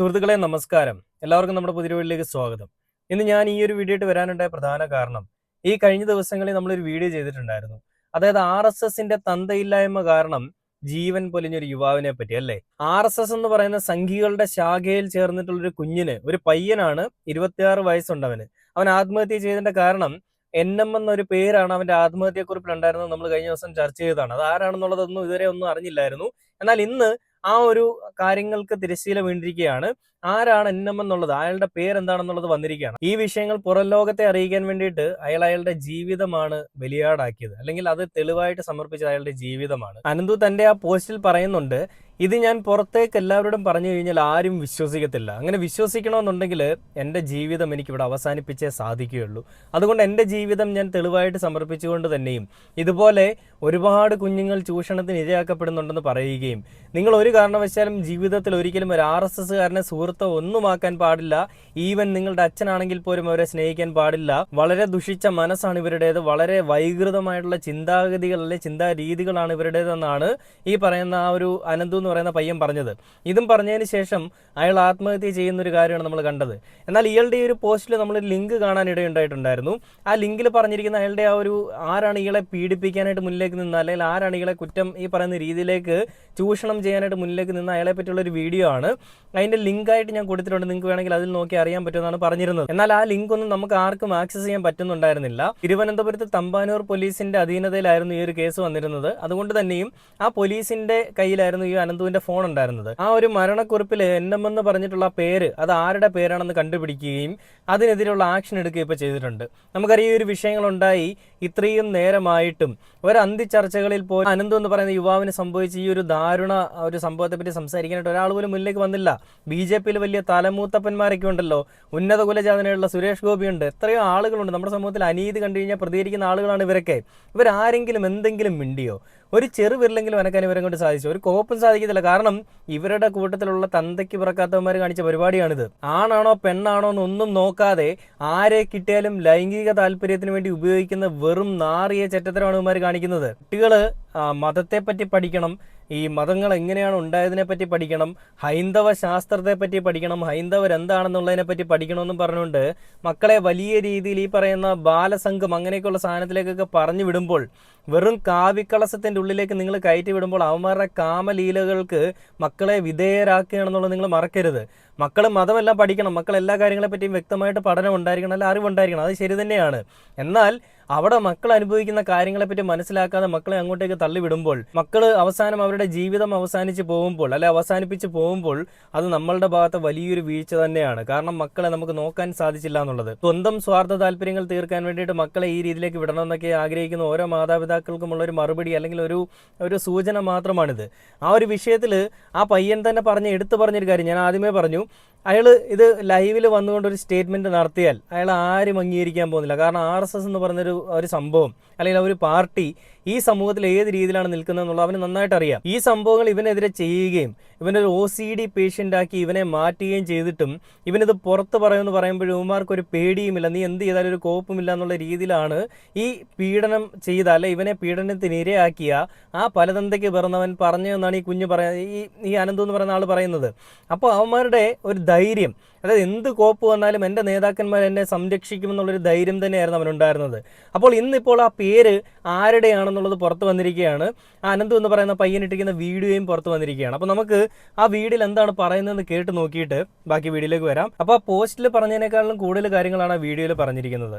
സുഹൃത്തുക്കളെ നമസ്കാരം. എല്ലാവർക്കും നമ്മുടെ പുതിയ വീഡിയോയിലേക്ക് സ്വാഗതം. ഇന്ന് ഞാൻ ഈ ഒരു വീഡിയോ ആയിട്ട് വരാനുണ്ടായ പ്രധാന കാരണം, ഈ കഴിഞ്ഞ ദിവസങ്ങളിൽ നമ്മളൊരു വീഡിയോ ചെയ്തിട്ടുണ്ടായിരുന്നു. അതായത് RSSന്റെ തന്തയില്ലായ്മ കാരണം ജീവൻ പൊലിഞ്ഞൊരു യുവാവിനെ പറ്റി അല്ലേ. RSS എന്ന് പറയുന്ന സംഘികളുടെ ശാഖയിൽ ചേർന്നിട്ടുള്ളൊരു കുഞ്ഞിന്, ഒരു പയ്യനാണ്, 26 വയസ്സുണ്ടവന്. അവൻ ആത്മഹത്യ ചെയ്തതിന്റെ കാരണം NM എന്നൊരു പേരാണ് അവന്റെ ആത്മഹത്യക്കുറിപ്പിലുണ്ടായിരുന്നത്. നമ്മൾ കഴിഞ്ഞ ദിവസം ചർച്ച ചെയ്തതാണ്. അത് ആരാണെന്നുള്ളതൊന്നും ഇതുവരെ ഒന്നും അറിഞ്ഞില്ലായിരുന്നു. എന്നാൽ ഇന്ന് ആ ഒരു കാര്യങ്ങൾക്ക് തിരശ്ശീല വീണ്ടിരിക്കുകയാണ്. ആരാണ് NM എന്നുള്ളത്, അയാളുടെ പേരെന്താണെന്നുള്ളത് വന്നിരിക്കുകയാണ്. ഈ വിഷയങ്ങൾ പുറം ലോകത്തെ അറിയിക്കാൻ വേണ്ടിയിട്ട് അയാളുടെ ജീവിതമാണ് ബലിയാടാക്കിയത്, അല്ലെങ്കിൽ അത് തെളിവായിട്ട് സമർപ്പിച്ചത് അയാളുടെ ജീവിതമാണ്. അനന്തു തന്റെ ആ പോസ്റ്റിൽ പറയുന്നുണ്ട്, ഇത് ഞാൻ പുറത്തേക്ക് എല്ലാവരോടും പറഞ്ഞു കഴിഞ്ഞാൽ ആരും വിശ്വസിക്കത്തില്ല. അങ്ങനെ വിശ്വസിക്കണമെന്നുണ്ടെങ്കിൽ എൻ്റെ ജീവിതം എനിക്കിവിടെ അവസാനിപ്പിച്ചേ സാധിക്കുകയുള്ളൂ. അതുകൊണ്ട് എൻ്റെ ജീവിതം ഞാൻ തെളിവായിട്ട് സമർപ്പിച്ചുകൊണ്ട് തന്നെയും ഇതുപോലെ ഒരുപാട് കുഞ്ഞുങ്ങൾ ചൂഷണത്തിന് ഇരയാക്കപ്പെടുന്നുണ്ടെന്ന് പറയുകയും, നിങ്ങൾ ഒരു കാരണവശാലും ജീവിതത്തിൽ ഒരിക്കലും ഒരു RSSകാരനെ സുഹൃത്തോ ഒന്നുമാക്കാൻ പാടില്ല, ഈവൻ നിങ്ങളുടെ അച്ഛനാണെങ്കിൽ പോലും അവരെ സ്നേഹിക്കാൻ പാടില്ല. വളരെ ദുഷിച്ച മനസ്സാണ് ഇവരുടേത്, വളരെ വൈകൃതമായിട്ടുള്ള ചിന്താഗതികളല്ലെ ചിന്താരീതികളാണ് ഇവരുടേതെന്നാണ് ഈ പറയുന്ന ആ ഒരു അനന്തു എന്ന് പറയുന്ന പയ്യൻ പറഞ്ഞത്. ഇതും പറഞ്ഞതിന് ശേഷം അയാൾ ആത്മഹത്യ ചെയ്യുന്നൊരു കാര്യമാണ് നമ്മൾ കണ്ടത്. എന്നാൽ ഇയാളുടെ ഈ ഒരു പോസ്റ്റിൽ നമ്മൾ ലിങ്ക് കാണാൻ ഇടയുണ്ടായിട്ടുണ്ടായിരുന്നു. ആ ലിങ്കിൽ പറഞ്ഞിരിക്കുന്ന അയാളുടെ ആ ഒരു ആരാണ് ഇയാളെ പീഡിപ്പിക്കാനായിട്ട് മുന്നിലേക്ക് നിന്ന്, അല്ലെങ്കിൽ ആരാണ് ഇയാളെ കുറ്റം ഈ പറയുന്ന രീതിയിലേക്ക് ചൂഷണം ചെയ്യാനായിട്ട് മുന്നിലേക്ക് നിന്ന് അയാളെ പറ്റിയുള്ള ഒരു വീഡിയോ ആണ്. അതിന്റെ ലിങ്ക് ആയിട്ട് ഞാൻ കൊടുത്തിട്ടുണ്ട്, നിങ്ങൾക്ക് വേണമെങ്കിൽ അതിൽ നോക്കി അറിയാൻ പറ്റുമെന്നാണ് പറഞ്ഞിരുന്നത്. എന്നാൽ ആ ലിങ്ക് ഒന്നും നമുക്ക് ആർക്കും ആക്സസ് ചെയ്യാൻ പറ്റുന്നുണ്ടായിരുന്നില്ല. തിരുവനന്തപുരത്ത് തമ്പാനൂർ പോലീസിന്റെ അധീനതയിലായിരുന്നു ഈ ഒരു കേസ് വന്നിരുന്നത്. അതുകൊണ്ട് തന്നെയും ആ പോലീസിന്റെ കയ്യിലായിരുന്നു ഈ അനന്തുവിന്റെ ഫോൺ ഉണ്ടായിരുന്നത്. ആ ഒരു മരണക്കുറിപ്പിൽ NM എന്ന് പറഞ്ഞിട്ടുള്ള പേര്, അത് ആരുടെ പേരാണെന്ന് കണ്ടുപിടിക്കുകയും അതിനെതിരെയുള്ള ആക്ഷൻ എടുക്കുകയും ഇപ്പൊ ചെയ്തിട്ടുണ്ട്. നമുക്കറിയാം, ഈ ഒരു വിഷയങ്ങളുണ്ടായി ഇത്രയും നേരമായിട്ടും ഒരു അന്തിച്ചർച്ചകളിൽ പോലും അനന്തു എന്ന് പറയുന്ന യുവാവിന് സംഭവിച്ച ഈ ഒരു ദാരുണ ഒരു സംഭവത്തെ പറ്റി സംസാരിക്കാനായിട്ട് ഒരാൾ പോലും മുന്നിലേക്ക് വന്നില്ല. BJPയിൽ വലിയ തലമൂത്തപ്പന്മാരൊക്കെ ഉണ്ടല്ലോ, ഉന്നത കുലജാതനായുള്ള സുരേഷ് ഗോപിയുണ്ട്, എത്രയോ ആളുകളുണ്ട്. നമ്മുടെ സമൂഹത്തിൽ അനീതി കണ്ടു കഴിഞ്ഞാൽ പ്രതികരിക്കുന്ന ആളുകളാണ് ഇവരൊക്കെ. ഇവരാരെങ്കിലും എന്തെങ്കിലും മിണ്ടിയോ? ഒരു ചെറുവിരലെങ്കിലും അനക്കാൻ ഇവരെ കൊണ്ട് സാധിച്ചു? ഒരു കോപ്പും സാധിക്കത്തില്ല. കാരണം ഇവരുടെ കൂട്ടത്തിലുള്ള തന്തയ്ക്ക് പിറക്കാത്തവന്മാർ കാണിച്ച പരിപാടിയാണിത്. ആണാണോ പെണ്ണാണോ എന്നൊന്നും നോക്കാതെ ആരെ കിട്ടിയാലും ലൈംഗിക താല്പര്യത്തിന് വേണ്ടി ഉപയോഗിക്കുന്ന വെറും നാറിയ ചെറ്റത്തരമാണ് ഇവന്മാർ കാണിക്കുന്നത്. കുട്ടികള് മതത്തെ പറ്റി പഠിക്കണം, ഈ മതങ്ങൾ എങ്ങനെയാണ് ഉണ്ടായതിനെ പറ്റി പഠിക്കണം, ഹൈന്ദവ ശാസ്ത്രത്തെ പറ്റി പഠിക്കണം, ഹൈന്ദവർ എന്താണെന്നുള്ളതിനെ പറ്റി പഠിക്കണമെന്നും പറഞ്ഞുകൊണ്ട് മക്കളെ വലിയ രീതിയിൽ ഈ പറയുന്ന ബാലസംഘം അങ്ങനെയൊക്കെയുള്ള സാധനത്തിലേക്കൊക്കെ പറഞ്ഞു വിടുമ്പോൾ, വെറും കാവിക്കളസത്തിന്റെ ഉള്ളിലേക്ക് നിങ്ങൾ കയറ്റി വിടുമ്പോൾ അവന്മാരുടെ കാമലീലകൾക്ക് മക്കളെ വിധേയരാക്കുകയാണെന്നുള്ളത് നിങ്ങൾ മറക്കരുത്. മക്കൾ മതമെല്ലാം പഠിക്കണം, മക്കൾ എല്ലാ കാര്യങ്ങളെ പറ്റിയും വ്യക്തമായിട്ട് പഠനം ഉണ്ടായിരിക്കണം, അല്ല അറിവുണ്ടായിരിക്കണം, അത് ശരി തന്നെയാണ്. എന്നാൽ അവിടെ മക്കൾ അനുഭവിക്കുന്ന കാര്യങ്ങളെപ്പറ്റി മനസ്സിലാക്കാതെ മക്കളെ അങ്ങോട്ടേക്ക് തള്ളിവിടുമ്പോൾ, മക്കൾ അവസാനം അവരുടെ ജീവിതം അവസാനിച്ച് പോകുമ്പോൾ, അല്ലെ അവസാനിപ്പിച്ച് പോകുമ്പോൾ, അത് നമ്മളുടെ ഭാഗത്ത് വലിയൊരു വീഴ്ച തന്നെയാണ്. കാരണം മക്കളെ നമുക്ക് നോക്കാൻ സാധിച്ചില്ല എന്നുള്ളത്. സ്വന്തം സ്വാർത്ഥ താല്പര്യങ്ങൾ തീർക്കാൻ വേണ്ടിയിട്ട് മക്കളെ ഈ രീതിയിലേക്ക് വിടണമെന്നൊക്കെ ആഗ്രഹിക്കുന്ന ഓരോ മാതാപിതാക്കൾക്കുമുള്ള ഒരു മറുപടി, അല്ലെങ്കിൽ ഒരു സൂചന മാത്രമാണിത്. ആ ഒരു വിഷയത്തിൽ ആ പയ്യൻ തന്നെ എടുത്തു പറഞ്ഞൊരു കാര്യം ഞാൻ ആദ്യമേ പറഞ്ഞു. അയാൾ ഇത് ലൈവിൽ വന്നുകൊണ്ട് ഒരു സ്റ്റേറ്റ്മെന്റ് നടത്തിയാൽ അയാൾ ആരും അംഗീകരിക്കാൻ പോകുന്നില്ല. കാരണം RSS എന്ന് പറഞ്ഞൊരു സംഭവം, അല്ലെങ്കിൽ ഒരു പാർട്ടി ഈ സമൂഹത്തിൽ ഏത് രീതിയിലാണ് നിൽക്കുന്നത് എന്നുള്ളത് അവന് നന്നായിട്ട് അറിയാം. ഈ സംഭവങ്ങൾ ഇവനെതിരെ ചെയ്യുകയും ഇവനൊരു OCD പേഷ്യൻ്റ് ആക്കി ഇവനെ മാറ്റുകയും ചെയ്തിട്ടും ഇവനിത് പുറത്ത് പറയുമെന്ന് പറയുമ്പോഴും ഇവന്മാർക്കൊരു പേടിയുമില്ല, നീ എന്ത് ചെയ്താലും ഒരു കോപ്പുമില്ല എന്നുള്ള രീതിയിലാണ് ഈ പീഡനം ചെയ്ത, അല്ലെ ഇവനെ പീഡനത്തിന് ഇരയാക്കിയ ആ പലതന്തയ്ക്ക് പിറന്നവൻ പറഞ്ഞതെന്നാണ് ഈ കുഞ്ഞ് ഈ അനന്തു എന്ന് പറയുന്ന ആൾ പറയുന്നത്. അപ്പോൾ അവന്മാരുടെ ഒരു ധൈര്യം, അതായത് എന്ത് കോപ്പ് വന്നാലും എൻ്റെ നേതാക്കന്മാർ എന്നെ സംരക്ഷിക്കുമെന്നുള്ളൊരു ധൈര്യം തന്നെയായിരുന്നു അവനുണ്ടായിരുന്നത്. അപ്പോൾ ഇന്നിപ്പോൾ ആ പേര് ആരുടെയാണെന്നുള്ളത് പുറത്ത് വന്നിരിക്കുകയാണ്. ആ അനന്തു എന്ന് പറയുന്ന പയ്യനിട്ടിരിക്കുന്ന വീഡിയോയും പുറത്ത് വന്നിരിക്കുകയാണ്. അപ്പോൾ നമുക്ക് ആ വീഡിയോയിൽ എന്താണ് പറയുന്നതെന്ന് കേട്ട് നോക്കിയിട്ട് ബാക്കി വീഡിയോയിലേക്ക് വരാം. അപ്പോൾ ആ പോസ്റ്റിൽ പറഞ്ഞതിനേക്കാളും കൂടുതൽ കാര്യങ്ങളാണ് ആ വീഡിയോയിൽ പറഞ്ഞിരിക്കുന്നത്.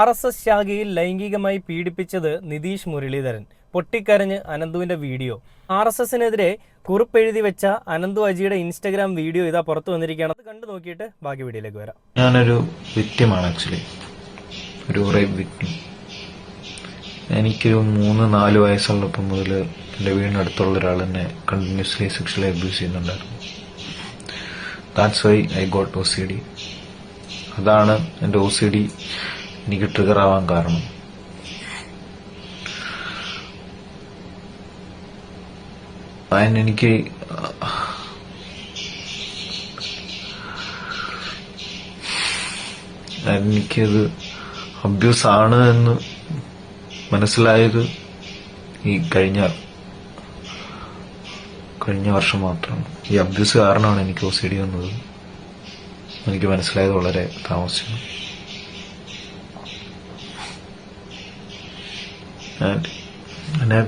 RSS ശാഖയിൽ ലൈംഗികമായി പീഡിപ്പിച്ചത് നിതീഷ് മുരളീധരൻ, പൊട്ടിക്കരഞ്ഞ് അനന്തുവിന്റെ വീഡിയോ. RSSനെതിരെ കുറിപ്പെഴുതി വെച്ച അനന്തു അജിയുടെ ഇൻസ്റ്റഗ്രാം വീഡിയോ ഇതാ പുറത്തു വന്നിരിക്കുകയാണ്. അത് കണ്ടു നോക്കിയിട്ട് ബാക്കി വീഡിയോയിലേക്ക് വരാം. ഞാനൊരു വിക്റ്റിമാണ്, ആക്ച്വലി ഒരു റേപ്പ് വിക്റ്റിം. എനിക്കൊരു 3-4 വയസ്സുള്ളപ്പോൾ മുതൽ എൻ്റെ വീടിനടുത്തുള്ള ഒരാൾ എന്നെ കണ്ടിന്യൂസ്ലി സെക്ഷലി അബ്യൂസ് ചെയ്യുന്നുണ്ടായിരുന്നു. That's why I got OCD. അതാണ് എൻ്റെ OCD എനിക്ക് ട്രിഗർ ആവാൻ കാരണം. എനിക്കത് അബ്യൂസ് ആണ് എന്ന് മനസ്സിലായത് ഈ കഴിഞ്ഞ വർഷം മാത്രമാണ്. ഈ അബ്യൂസ് കാരണമാണ് എനിക്ക് OCD വന്നത്. എനിക്ക് മനസ്സിലായത് വളരെ താമസിച്ചു. എന്നെ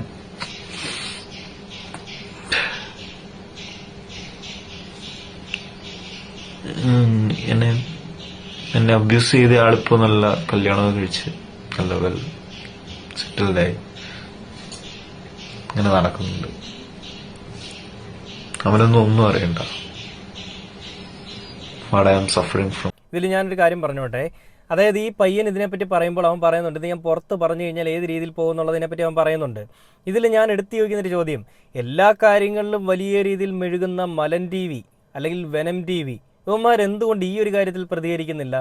എന്നെ എന്നെ അബ്യൂസ് ചെയ്ത ആളിപ്പോ നല്ല കല്യാണമൊക്കെ കഴിച്ച് നല്ല വെൽ സെറ്റിൽഡായി ഇങ്ങനെ നടക്കുന്നുണ്ട്. അവനൊന്നും ഒന്നും അറിയണ്ട what I am suffering from. ഇതിൽ ഞാനൊരു കാര്യം പറഞ്ഞോട്ടെ. അതായത് ഈ പയ്യൻ ഇതിനെപ്പറ്റി പറയുമ്പോൾ അവൻ പറയുന്നുണ്ട്, ഇത് ഞാൻ പുറത്ത് പറഞ്ഞു കഴിഞ്ഞാൽ ഏത് രീതിയിൽ പോകുന്നുള്ളതിനെപ്പറ്റി അവൻ പറയുന്നുണ്ട്. ഇതിൽ ഞാൻ എടുത്തു ചോദിക്കുന്നൊരു ചോദ്യം, എല്ലാ കാര്യങ്ങളിലും വലിയ രീതിയിൽ മെഴുകുന്ന മലൻ ടി വി അല്ലെങ്കിൽ വെനം ടി വി ഇവന്മാരെന്തുകൊണ്ട് ഈ ഒരു കാര്യത്തിൽ പ്രതികരിക്കുന്നില്ല?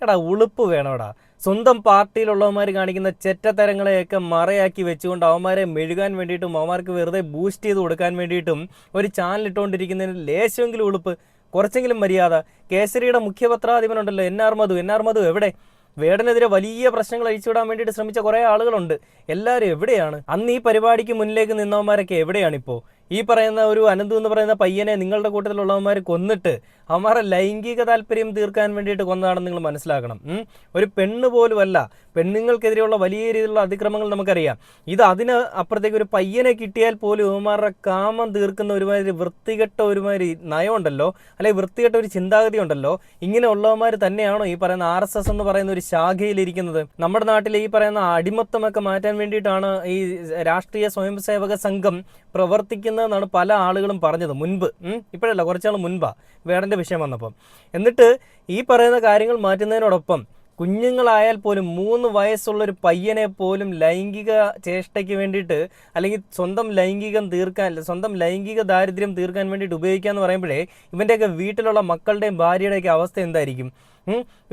എടാ ഉളുപ്പ് വേണോടാ. സ്വന്തം പാർട്ടിയിലുള്ളവന്മാർ കാണിക്കുന്ന ചെറ്റത്തരങ്ങളെയൊക്കെ മറയാക്കി വെച്ചുകൊണ്ട് അവന്മാരെ മെഴുകാൻ വേണ്ടിയിട്ടും അവന്മാർക്ക് വെറുതെ ബൂസ്റ്റ് ചെയ്ത് കൊടുക്കാൻ വേണ്ടിയിട്ടും ഒരു ചാനൽ ഇട്ടുകൊണ്ടിരിക്കുന്നതിന് ലേശമെങ്കിലും ഉളുപ്പ്, കുറച്ചെങ്കിലും മര്യാദ. കേസരിയുടെ മുഖ്യപത്രാധിപനുണ്ടല്ലോ എൻ ആർ മധു എവിടെ? വേടനെതിരെ വലിയ പ്രശ്നങ്ങൾ അഴിച്ചുവിടാൻ വേണ്ടിയിട്ട് ശ്രമിച്ച കുറേ ആളുകളുണ്ട്. എല്ലാവരും എവിടെയാണ്? അന്ന് ഈ പരിപാടിക്ക് മുന്നിലേക്ക് നിന്നവന്മാരൊക്കെ എവിടെയാണിപ്പോൾ? ഈ പറയുന്ന ഒരു അനന്തു എന്ന് പറയുന്ന പയ്യനെ നിങ്ങളുടെ കൂട്ടത്തിലുള്ളവന്മാർ കൊന്നിട്ട് അവന്മാരെ ലൈംഗിക താല്പര്യം തീർക്കാൻ വേണ്ടിയിട്ട് കൊന്നതാണെന്ന് നിങ്ങൾ മനസ്സിലാക്കണം. ഒരു പെണ്ണ് പോലുമല്ല, പെണ്ണുങ്ങൾക്കെതിരെയുള്ള വലിയ രീതിയിലുള്ള അതിക്രമങ്ങൾ നമുക്കറിയാം. ഇത് അതിന് അപ്പുറത്തേക്ക് ഒരു പയ്യനെ കിട്ടിയാൽ പോലും അവന്മാരുടെ കാമം തീർക്കുന്ന ഒരുമാതിരി വൃത്തികെട്ട ഒരുമാതിരി നയമുണ്ടല്ലോ, അല്ലെങ്കിൽ വൃത്തികെട്ട ഒരു ചിന്താഗതി ഉണ്ടല്ലോ. ഇങ്ങനെ ഉള്ളവന്മാർ തന്നെയാണോ ഈ പറയുന്ന RSS എന്ന് പറയുന്ന ഒരു ശാഖയിലിരിക്കുന്നത്? നമ്മുടെ നാട്ടിലെ ഈ പറയുന്ന അടിമത്തമൊക്കെ മാറ്റാൻ വേണ്ടിയിട്ടാണ് ഈ രാഷ്ട്രീയ സ്വയംസേവക സംഘം പ്രവർത്തിക്കുന്നതെന്നാണ് പല ആളുകളും പറഞ്ഞത് മുൻപ്. ഇപ്പോഴല്ല, കുറച്ചാൾ മുൻപാ വേടൻ്റെ വിഷയം വന്നപ്പം. എന്നിട്ട് ഈ പറയുന്ന കാര്യങ്ങൾ മാറ്റുന്നതിനോടൊപ്പം കുഞ്ഞുങ്ങളായാൽ പോലും 3 വയസ്സുള്ളൊരു പയ്യനെ പോലും ലൈംഗിക ചേഷ്ടയ്ക്ക് വേണ്ടിയിട്ട് അല്ലെങ്കിൽ സ്വന്തം ലൈംഗിക ദാരിദ്ര്യം തീർക്കാൻ വേണ്ടിയിട്ട് ഉപയോഗിക്കാന്ന് പറയുമ്പോഴേ ഇവൻ്റെയൊക്കെ വീട്ടിലുള്ള മക്കളുടെയും ഭാര്യയുടെയൊക്കെ അവസ്ഥ എന്തായിരിക്കും?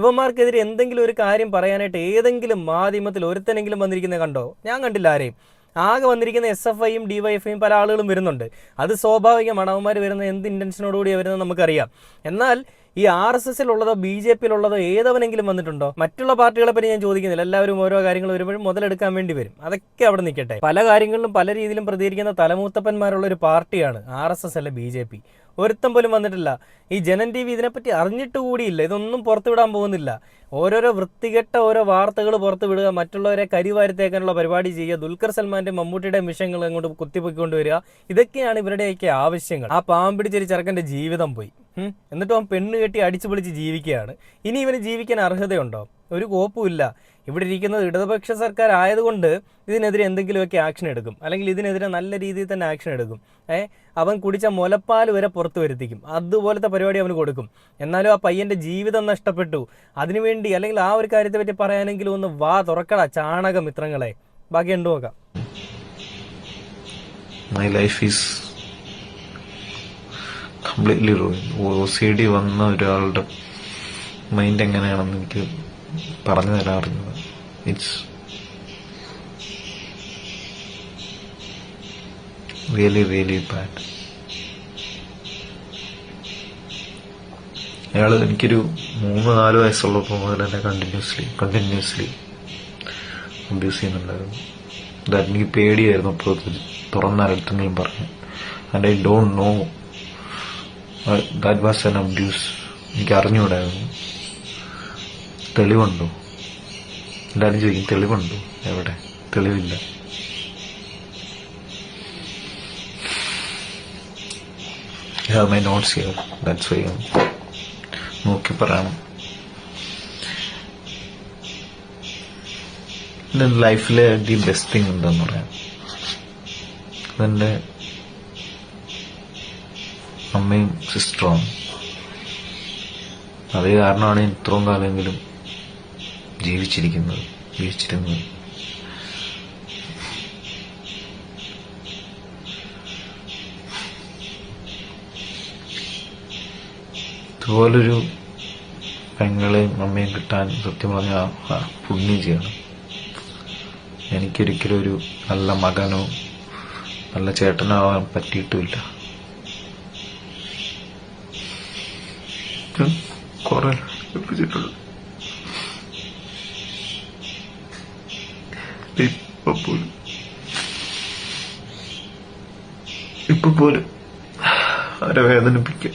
ഇവന്മാർക്കെതിരെ എന്തെങ്കിലും ഒരു കാര്യം പറയാനായിട്ട് ഏതെങ്കിലും മാധ്യമത്തിൽ ഒരുത്തനെങ്കിലും വന്നിരിക്കുന്നത് കണ്ടോ? ഞാൻ കണ്ടില്ല ആരെയും. ആകെ വന്നിരിക്കുന്ന SFIയും DYFIയും പല ആളുകളും വരുന്നുണ്ട്. അത് സ്വാഭാവികമാണ്. അവന്മാർ വരുന്ന എന്ത് ഇൻറ്റൻഷനോടുകൂടിയാണ് വരുന്നത് നമുക്കറിയാം. എന്നാൽ ഈ RSSലുള്ളതോ BJPയിലുള്ളതോ ഏതവനെങ്കിലും വന്നിട്ടുണ്ടോ? മറ്റുള്ള പാർട്ടികളെ പറ്റി ഞാൻ ചോദിക്കുന്നില്ല. എല്ലാവരും ഓരോ കാര്യങ്ങൾ വരുമ്പോഴും മുതലെടുക്കാൻ വേണ്ടി വരും. അതൊക്കെ അവിടെ നിൽക്കട്ടെ. പല കാര്യങ്ങളിലും പല രീതിയിലും പ്രതികരിക്കുന്ന തലമൂത്തപ്പന്മാരുള്ള ഒരു പാർട്ടിയാണ് RSS അല്ല BJP. ഒരുത്തം പോലും വന്നിട്ടില്ല. ഈ ജനൻ TV ഇതിനെപ്പറ്റി അറിഞ്ഞിട്ട് കൂടിയില്ല. ഇതൊന്നും പുറത്തുവിടാൻ പോകുന്നില്ല. ഓരോരോ വൃത്തികെട്ട ഓരോ വാർത്തകൾ പുറത്തു വിടുക, മറ്റുള്ളവരെ കരിവാരിത്തേക്കാനുള്ള പരിപാടി ചെയ്യുക, ദുൽഖർ സൽമാന്റെ മമ്മൂട്ടിയുടെ വിഷയങ്ങൾ അങ്ങോട്ട് കുത്തിപ്പൊക്കിക്കൊണ്ട് വരിക, ഇതൊക്കെയാണ് ഇവരുടെയൊക്കെ ആവശ്യങ്ങൾ. ആ പാമ്പിടിച്ചൊരു ചെറുക്കൻ്റെ ജീവിതം പോയി, എന്നിട്ടും അവൻ പെണ്ണ് കെട്ടി അടിച്ചു പൊളിച്ച് ജീവിക്കുകയാണ്. ഇനി ഇവന് ജീവിക്കാൻ അർഹതയുണ്ടോ? ഒരു കോപ്പുമില്ല. ഇവിടെ ഇരിക്കുന്നത് ഇടതുപക്ഷ സർക്കാർ ആയതുകൊണ്ട് ഇതിനെതിരെ എന്തെങ്കിലുമൊക്കെ ആക്ഷൻ എടുക്കും, അല്ലെങ്കിൽ ഇതിനെതിരെ നല്ല രീതിയിൽ തന്നെ ആക്ഷൻ എടുക്കും. അവൻ കുടിച്ച മുലപ്പാൽ വരെ പുറത്തു വരുത്തിക്കും. അതുപോലത്തെ പരിപാടി അവന് കൊടുക്കും. എന്നാലും ആ പയ്യൻ്റെ ജീവിതം നഷ്ടപ്പെട്ടു. അതിനുവേണ്ടി അല്ലെങ്കിൽ ആ ഒരു കാര്യത്തെ പറ്റി പറയാനെങ്കിലും ഒന്ന് വാ തുറക്കടാ ചാണക മിത്രങ്ങളെ. ബാക്കി ഉണ്ടു നോക്കാം. My life is completely ruined. OCD വന്ന ഒരാളുടെ മൈൻഡ് എങ്ങനെയാണെന്ന് എനിക്ക് പറഞ്ഞു തരാറുണ്ട്. It's really really bad. അയാൾ എനിക്കൊരു 3-4 വയസ്സുള്ളപ്പോൾ മുതൽ എന്നെ കണ്ടിന്യൂസ്ലി അബ്യൂസ് ചെയ്യുന്നുണ്ടായിരുന്നു. എനിക്ക് പേടിയായിരുന്നു അപ്പോൾ തുറന്നാരെടുത്തെങ്കിലും പറഞ്ഞു. And I don't know that was an abuse. എനിക്ക് അറിഞ്ഞുകൂടായിരുന്നു. തെളിവുണ്ടോ? എല്ലാവരും ചോദിക്കും തെളിവുണ്ടോ? എവിടെ? തെളിവില്ല. I have my notes here. That's why നോക്കി പറയണം. ലൈഫിലെ ദി ബെസ്റ്റ് തിങ് എന്താന്ന് പറയാം, അതെൻ്റെ അമ്മയും സിസ്റ്ററുമാണ്. അതേ കാരണമാണ് ഇത്രയും കാലമെങ്കിലും ജീവിച്ചിരുന്നത്. ഇതുപോലൊരു പെങ്ങളെയും അമ്മയും കിട്ടാൻ സത്യം പറഞ്ഞാൽ പുണ്യം ചെയ്യണം. എനിക്കൊരിക്കലും ഒരു നല്ല മകനോ നല്ല ചേട്ടനാവാൻ പറ്റിയിട്ടുമില്ല. കുറെ ഇപ്പൊ പോലും അവരെ വേദനിപ്പിക്കും.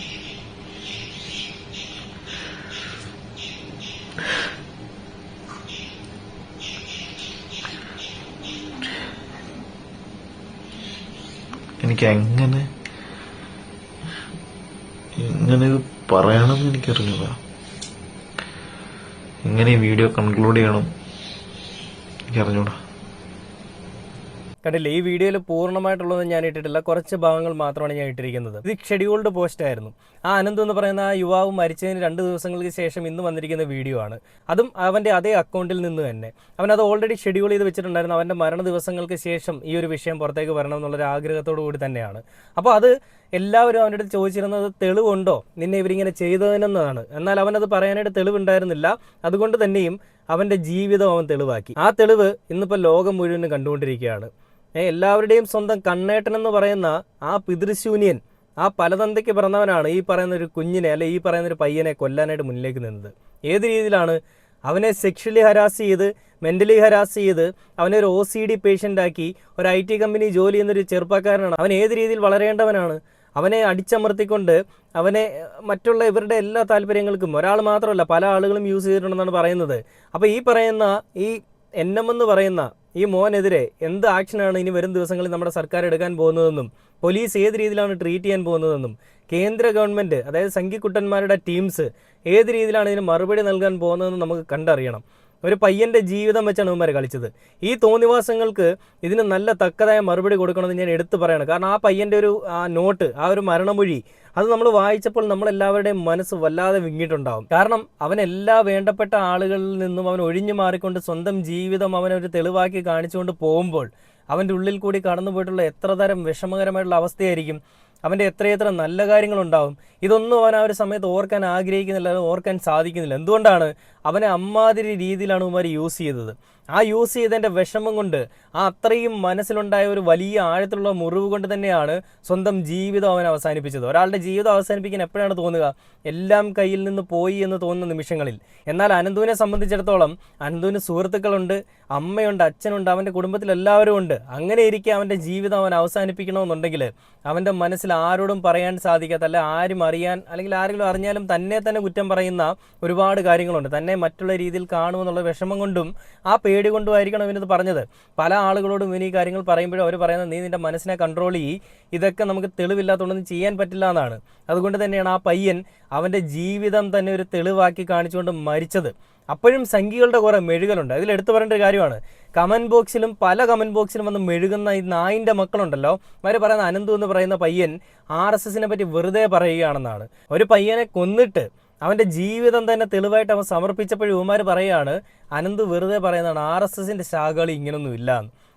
എനിക്ക് എങ്ങനെ ഇത് പറയണമെന്ന് എനിക്കറിഞ്ഞൂടാ. എങ്ങനെ ഈ വീഡിയോ കൺക്ലൂഡ് ചെയ്യണം എനിക്കറിഞ്ഞൂടാ. കണ്ടില്ലേ, ഈ വീഡിയോയിൽ പൂർണ്ണമായിട്ടുള്ളതൊന്നും ഞാൻ ഇട്ടിട്ടില്ല, കുറച്ച് ഭാഗങ്ങൾ മാത്രമാണ് ഞാൻ ഇട്ടിരിക്കുന്നത്. ഇത് ഷെഡ്യൂൾഡ് പോസ്റ്റ് ആയിരുന്നു. ആ അനന്ത് എന്ന് പറയുന്ന ആ യുവാവ് മരിച്ചതിന് 2 ദിവസങ്ങൾക്ക് ശേഷം ഇന്ന് വന്നിരിക്കുന്ന വീഡിയോ ആണ്. അതും അവൻ്റെ അതേ അക്കൗണ്ടിൽ നിന്ന് തന്നെ. അവനത് ഓൾറെഡി ഷെഡ്യൂൾ ചെയ്ത് വെച്ചിട്ടുണ്ടായിരുന്നു. അവൻ്റെ മരണ ദിവസങ്ങൾക്ക് ശേഷം ഈ ഒരു വിഷയം പുറത്തേക്ക് വരണം എന്നുള്ളൊരു ആഗ്രഹത്തോടു കൂടി തന്നെയാണ്. അപ്പോൾ അത് എല്ലാവരും അവൻ്റെ അടുത്ത് ചോദിച്ചിരുന്നത് തെളിവുണ്ടോ നിന്നെ ഇവരിങ്ങനെ ചെയ്തതിനെന്നാണ്. എന്നാൽ അവനത് പറയാനായിട്ട് തെളിവുണ്ടായിരുന്നില്ല. അതുകൊണ്ട് തന്നെയും അവൻ്റെ ജീവിതം അവൻ തെളിവാക്കി. ആ തെളിവ് ഇന്നിപ്പോൾ ലോകം മുഴുവനും കണ്ടുകൊണ്ടിരിക്കുകയാണ്. എല്ലാവരുടെയും സ്വന്തം കണ്ണേട്ടൻ എന്ന് പറയുന്ന ആ പിതൃശൂന്യൻ, ആ പലതന്തയ്ക്ക് പിറന്നവനാണ് ഈ പറയുന്ന ഒരു കുഞ്ഞിനെ അല്ലെ ഈ പറയുന്ന ഒരു പയ്യനെ കൊല്ലാനായിട്ട് മുന്നിലേക്ക് നിന്നത്. ഏത് രീതിയിലാണ് അവനെ സെക്ഷലി ഹരാസ് ചെയ്ത്, മെൻ്റലി ഹരാസ് ചെയ്ത്, അവനെ ഒരു OCD പേഷ്യൻ്റ് ആക്കി, ഒരു IT കമ്പനി ജോലി ചെയ്യുന്നൊരു ചെറുപ്പക്കാരനാണ്. അവൻ ഏത് രീതിയിൽ വളരേണ്ടവനാണ്. അവനെ അടിച്ചമർത്തിക്കൊണ്ട് അവനെ മറ്റുള്ള ഇവരുടെ എല്ലാ താല്പര്യങ്ങൾക്കും ഒരാൾ മാത്രമല്ല പല ആളുകളും യൂസ് ചെയ്തിട്ടുണ്ടെന്നാണ് പറയുന്നത്. അപ്പോൾ ഈ പറയുന്ന ഈ NM എന്ന് പറയുന്ന ഈ മോനെതിരെ എന്ത് ആക്ഷനാണ് ഇനി വരും ദിവസങ്ങളിൽ നമ്മുടെ സർക്കാർ എടുക്കാൻ പോകുന്നതെന്നും പോലീസ് ഏത് രീതിയിലാണ് ട്രീറ്റ് ചെയ്യാൻ പോകുന്നതെന്നും കേന്ദ്ര ഗവൺമെൻറ് അതായത് സംഘിക്കുട്ടന്മാരുടെ ടീംസ് ഏത് രീതിയിലാണ് ഇതിന് മറുപടി നൽകാൻ പോകുന്നതെന്നും നമുക്ക് കണ്ടറിയണം. ഒരു പയ്യൻ്റെ ജീവിതം വെച്ചാണ് ഇവന്മാർ കളിച്ചത്. ഈ തോന്നിവാസങ്ങൾക്ക് ഇതിന് നല്ല തക്കതായ മറുപടി കൊടുക്കണമെന്ന് ഞാൻ എടുത്തു പറയണം. കാരണം ആ പയ്യൻ്റെ ഒരു നോട്ട്, ആ ഒരു മരണമൊഴി, അത് നമ്മൾ വായിച്ചപ്പോൾ നമ്മളെല്ലാവരുടെയും മനസ്സ് വല്ലാതെ വിങ്ങിയിട്ടുണ്ടാവും. കാരണം അവൻ എല്ലാ വേണ്ടപ്പെട്ട ആളുകളിൽ നിന്നും അവൻ ഒഴിഞ്ഞു മാറിക്കൊണ്ട് സ്വന്തം ജീവിതം അവനൊരു തെളിവാക്കി കാണിച്ചുകൊണ്ട് പോകുമ്പോൾ അവൻ്റെ ഉള്ളിൽ കൂടി കടന്നു പോയിട്ടുള്ള എത്ര തരം വിഷമകരമായിട്ടുള്ള അവസ്ഥയായിരിക്കും. അവൻ്റെ എത്രയെത്ര നല്ല കാര്യങ്ങളുണ്ടാവും. ഇതൊന്നും അവൻ ആ ഒരു സമയത്ത് ഓർക്കാൻ ആഗ്രഹിക്കുന്നില്ല, ഓർക്കാൻ സാധിക്കുന്നില്ല. എന്തുകൊണ്ടാണ്? അവനെ അമ്മാതിരി രീതിയിലാണ് ഇവന്മാർ യൂസ് ചെയ്തത്. ആ യൂസ് ചെയ്തതിൻ്റെ വിഷമം കൊണ്ട്, ആ അത്രയും മനസ്സിലുണ്ടായ ഒരു വലിയ ആഴത്തിലുള്ള മുറിവ് കൊണ്ട് തന്നെയാണ് സ്വന്തം ജീവിതം അവൻ അവസാനിപ്പിച്ചത്. ഒരാളുടെ ജീവിതം അവസാനിപ്പിക്കാൻ എപ്പോഴാണ് തോന്നുക? എല്ലാം കയ്യിൽ നിന്ന് പോയി എന്ന് തോന്നുന്ന നിമിഷങ്ങളിൽ. എന്നാൽ അനന്തുവിനെ സംബന്ധിച്ചിടത്തോളം അനന്തുവിന് സുഹൃത്തുക്കളുണ്ട്, അമ്മയുണ്ട്, അച്ഛനുണ്ട്, അവൻ്റെ കുടുംബത്തിൽ എല്ലാവരും ഉണ്ട്. അങ്ങനെ ഇരിക്കെ അവൻ്റെ ജീവിതം അവൻ അവസാനിപ്പിക്കണമെന്നുണ്ടെങ്കിൽ അവൻ്റെ മനസ്സിൽ ആരോടും പറയാൻ സാധിക്കാത്ത, അല്ല ആരും അറിയാൻ, അല്ലെങ്കിൽ ആരെങ്കിലും അറിഞ്ഞാലും തന്നെ കുറ്റം പറയുന്ന ഒരുപാട് കാര്യങ്ങളുണ്ട്. തന്നെ മറ്റുള്ള രീതിയിൽ കാണുമെന്നുള്ള വിഷമം കൊണ്ടും ആ പേടി കൊണ്ടുമായിരിക്കണം ഇവനത് പറഞ്ഞത്. പല ആളുകളോടും ഇവന് ഈ കാര്യങ്ങൾ പറയുമ്പോഴും അവർ പറയുന്നത് നീ നിൻ്റെ മനസ്സിനെ കൺട്രോൾ ചെയ്യ്, ഇതൊക്കെ നമുക്ക് തെളിവില്ലാത്തതുകൊണ്ടൊന്നും ചെയ്യാൻ പറ്റില്ല എന്നാണ്. അതുകൊണ്ട് തന്നെയാണ് ആ പയ്യൻ അവൻ്റെ ജീവിതം തന്നെ ഒരു തെളിവാക്കി കാണിച്ചുകൊണ്ട് മരിച്ചത്. അപ്പോഴും സംഘികളുടെ കുറേ മെഴുകലുണ്ട്. അതിൽ എടുത്തു പറയേണ്ട ഒരു കാര്യമാണ്, കമൻറ്റ് ബോക്സിലും പല കമൻറ്റ് ബോക്സിലും വന്ന് മെഴുകുന്ന ഈ നായിൻ്റെ മക്കളുണ്ടല്ലോ, അവർ പറയുന്ന അനന്തു എന്ന് പറയുന്ന പയ്യൻ RSSനെ പറ്റി വെറുതെ പറയുകയാണെന്നാണ്. ഒരു പയ്യനെ കൊന്നിട്ട് അവൻ്റെ ജീവിതം തന്നെ തെളിവായിട്ട് അവൻ സമർപ്പിച്ചപ്പോഴും ഇവന്മാർ പറയുകയാണ് അനന്ത് വെറുതെ പറയുന്നതാണ്, RSSൻ്റെ ശാഖകൾ ഇങ്ങനൊന്നും ഇല്ല.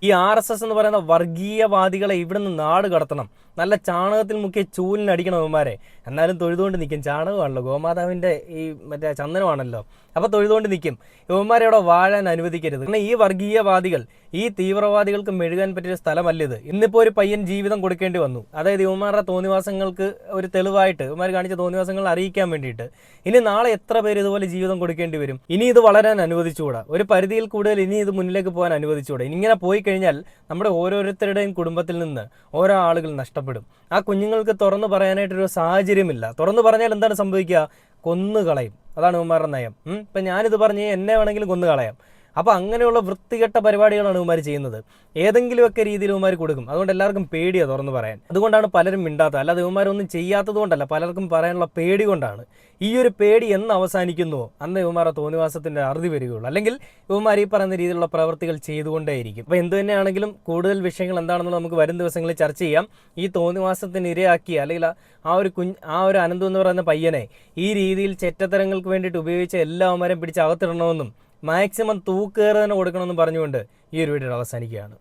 ഈ RSS എന്ന് പറയുന്ന വർഗീയവാദികളെ ഇവിടുന്ന് നാട് കടത്തണം, നല്ല ചാണകത്തിൽ മുക്കിയ ചൂലിനടിക്കണം ഇവന്മാരെ. എന്നാലും തൊഴുതുകൊണ്ട് നിൽക്കും. ചാണകമാണല്ലോ, ഗോമാതാവിൻ്റെ ഈ മറ്റേ ചന്ദനമാണല്ലോ, അപ്പോൾ തൊഴുതുകൊണ്ട് നിൽക്കും. ഇവന്മാരെ അവിടെ വാഴാൻ അനുവദിക്കരുത്. കാരണം ഈ വർഗീയവാദികൾ, ഈ തീവ്രവാദികൾക്ക് മെഴുകാൻ പറ്റിയൊരു സ്ഥലമല്ല ഇത്. ഇന്നിപ്പോൾ ഒരു പയ്യൻ ജീവിതം കൊടുക്കേണ്ടി വന്നു. അതായത് ഇവന്മാരുടെ തോന്നിവാസങ്ങൾക്ക് ഒരു തെളിവായിട്ട്, ഇവന്മാർ കാണിച്ച തോന്നിവാസങ്ങൾ അറിയിക്കാൻ വേണ്ടിയിട്ട്. ഇനി നാളെ എത്ര പേര് ഇതുപോലെ ജീവിതം കൊടുക്കേണ്ടി വരും? ഇനി ഇത് വളരാൻ അനുവദിച്ചുകൂടാ. ഒരു പരിധിയിൽ കൂടുതൽ ഇനി ഇത് മുന്നിലേക്ക് പോകാൻ അനുവദിച്ചുകൂടാ. ഇനി ഇങ്ങനെ പോയി കഴിഞ്ഞാൽ നമ്മുടെ ഓരോരുത്തരുടെയും കുടുംബത്തിൽ നിന്ന് ഓരോ ആളുകൾ നഷ്ടപ്പെടും. ആ കുഞ്ഞുങ്ങൾക്ക് തുറന്നു പറയാനായിട്ടൊരു സാഹചര്യമില്ല. തുറന്നു പറഞ്ഞാൽ എന്താണ് സംഭവിക്കുക? കൊന്നുകളയും. അതാണ് ഇവന്മാരുടെ നയം. ഇപ്പം ഞാനിത് പറഞ്ഞ് എന്നെ വേണമെങ്കിലും കൊന്നുകളയാം. അപ്പോൾ അങ്ങനെയുള്ള വൃത്തികെട്ട പരിപാടികളാണ് ഇവന്മാർ ചെയ്യുന്നത്. ഏതെങ്കിലുമൊക്കെ രീതിയിൽ ഇവന്മാർ കൊടുക്കും. അതുകൊണ്ട് എല്ലാവർക്കും പേടിയാണ് തുറന്നു പറയാൻ. അതുകൊണ്ടാണ് പലരും മിണ്ടാത്തത്. അല്ലാതെ ഇവന്മാരൊന്നും ചെയ്യാത്തത് കൊണ്ടല്ല, പലർക്കും പറയാനുള്ള പേടി കൊണ്ടാണ്. ഈ ഒരു പേടി എന്ന് അവസാനിക്കുന്നുവോ അന്ന് ഇവന്മാരുടെ തോന്നിവാസത്തിൻ്റെ അറുതി വരികയുള്ളൂ. അല്ലെങ്കിൽ ഇവന്മാർ ഈ പറയുന്ന രീതിയിലുള്ള പ്രവൃത്തികൾ ചെയ്തുകൊണ്ടേയിരിക്കും. അപ്പോൾ എന്തു തന്നെയാണെങ്കിലും കൂടുതൽ വിഷയങ്ങൾ എന്താണെന്നുള്ളത് നമുക്ക് വരും ദിവസങ്ങളിൽ ചർച്ച ചെയ്യാം. ഈ തോന്നിവാസത്തിന് ഇരയാക്കിയ, അല്ലെങ്കിൽ ആ ഒരു അനന്തു എന്ന് പറയുന്ന പയ്യനെ ഈ രീതിയിൽ ചെറ്റത്തരങ്ങൾക്ക് വേണ്ടിയിട്ട് ഉപയോഗിച്ച എല്ലാവന്മാരെയും പിടിച്ച് അകത്തിടണമെന്നും മാക്സിമം തൂക്കേറ് തന്നെ കൊടുക്കണമെന്നും പറഞ്ഞുകൊണ്ട് ഈ ഒരു വീഡിയോ അവസാനിക്കുകയാണ്.